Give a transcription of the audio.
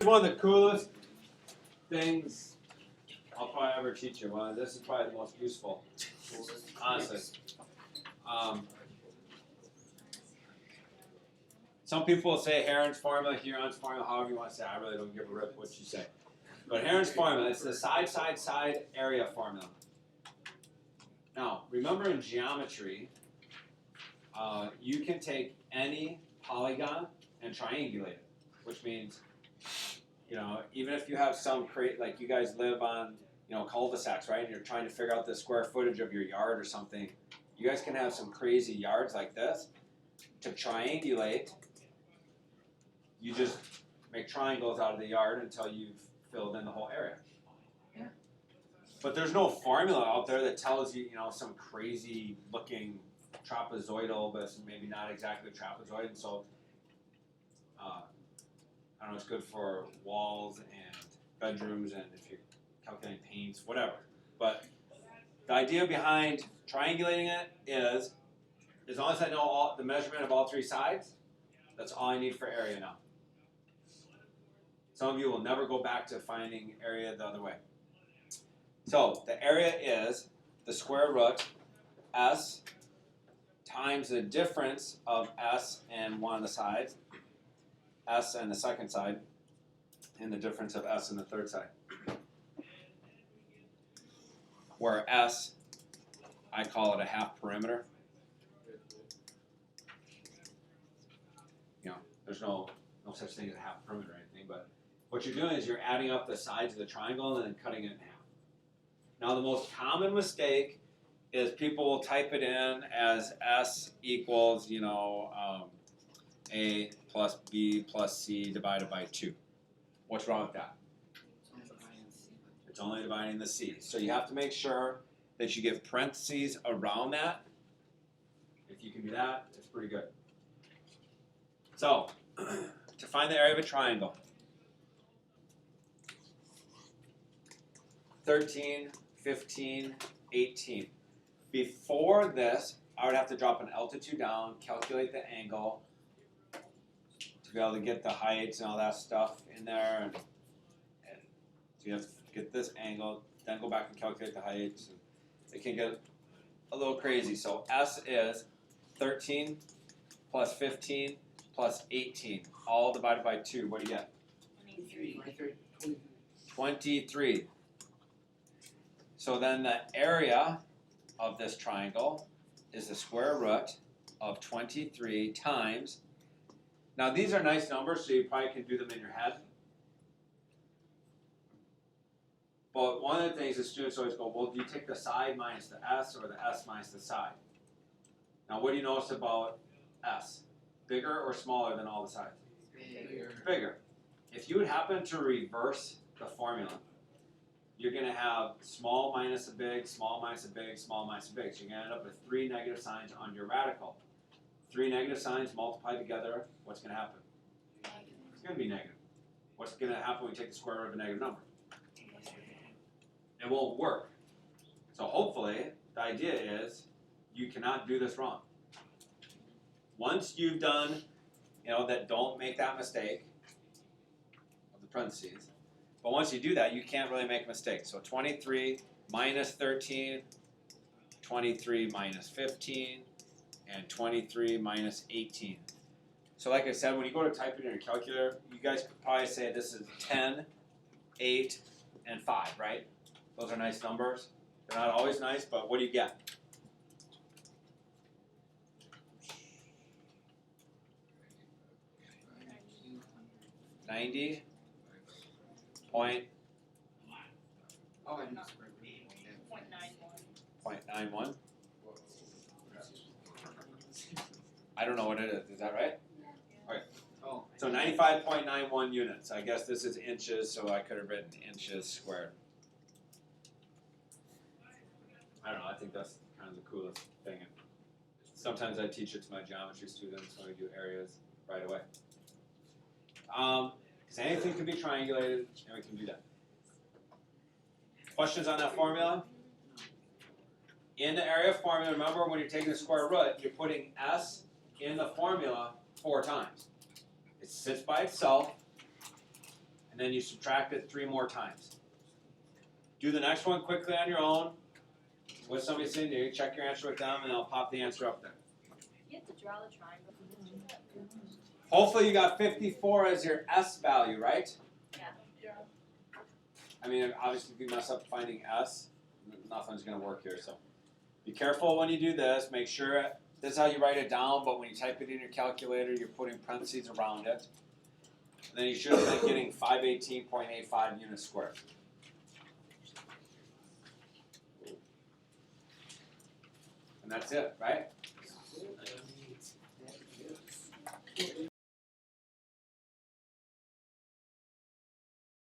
One of the coolest things I'll probably ever teach you. Well, this is probably the most useful, honestly. Some people say Heron's formula, Huron's formula, however you want to say it. I really don't give a rip what you say. But Heron's formula, it's the side area formula. Now, remember in geometry, you can take any polygon and triangulate it, which means, even if you have some like you guys live on, cul-de-sacs, right? And you're trying to figure out the square footage of your yard or something, you guys can have some crazy yards like this. To triangulate, you just make triangles out of the yard until you've filled in the whole area. Yeah. But there's no formula out there that tells you, some crazy looking trapezoidal, but it's maybe not exactly trapezoid. And so, I don't know, it's good for walls and bedrooms and if you're calculating paints, whatever. But the idea behind triangulating it is, as long as I know the measurement of all three sides, that's all I need for area now. Some of you will never go back to finding area the other way. So the area is the square root s times the difference of s and one of the sides, s and the second side, and the difference of s and the third side. Where s, I call it a half perimeter. There's no such thing as a half perimeter or anything, but what you're doing is you're adding up the sides of the triangle and then cutting it in half. Now the most common mistake is people will type it in as s equals, a plus b plus c divided by 2. What's wrong with that? It's only dividing the c. So you have to make sure that you give parentheses around that. If you can do that, it's pretty good. So, to find the area of a triangle, 13, 15, 18. Before this, I would have to drop an altitude down, calculate the angle, to be able to get the heights and all that stuff in there. And so you have to get this angle, then go back and calculate the heights. And it can get a little crazy. So S is 13 plus 15 plus 18, all divided by 2. What do you get? 23. So then the area of this triangle is the square root of 23 times. Now these are nice numbers, so you probably can do them in your head. But one of the things that students always go, well, do you take the side minus the s or the s minus the side? Now what do you notice about s? Bigger or smaller than all the sides? Bigger. If you would happen to reverse the formula, you're going to have small minus a big, small minus a big, small minus a big. So you're going to end up with 3 negative signs on your radical. 3 negative signs multiplied together, what's going to happen? It's going to be negative. What's going to happen when you take the square root of a negative number? It won't work. So hopefully, the idea is you cannot do this wrong. Once you've done, that, don't make that mistake of the parentheses. But once you do that, you can't really make mistakes. So 23 minus 13, 23 minus 15, and 23 minus 18. So like I said, when you go to type it in your calculator, you guys could probably say this is 10, 8, and 5, right? Those are nice numbers. They're not always nice, but what do you get? $90.91. I don't know what it is. Is that right? Okay. Oh. So 95.91 units. I guess this is inches, so I could have written inches squared. I don't know. I think that's kind of the coolest thing. And sometimes I teach it to my geometry students when we do areas right away. Because anything can be triangulated, and we can do that. Questions on that formula? In the area formula, remember when you're taking the square root, you're putting s in the formula 4 times. It sits by itself, and and then you subtract it 3 more times. Do the next one quickly on your own. With somebody sitting there, you check your answer with them, and I'll pop the answer up there. You have to draw the triangle. Hopefully you got 54 as your S value, right? Yeah. I mean, obviously if you mess up finding S, nothing's going to work here. So be careful when you do this. Make sure this is how you write it down, but when you type it in your calculator, you're putting parentheses around it. And then you should have been getting 518.85 units squared. And that's it, right?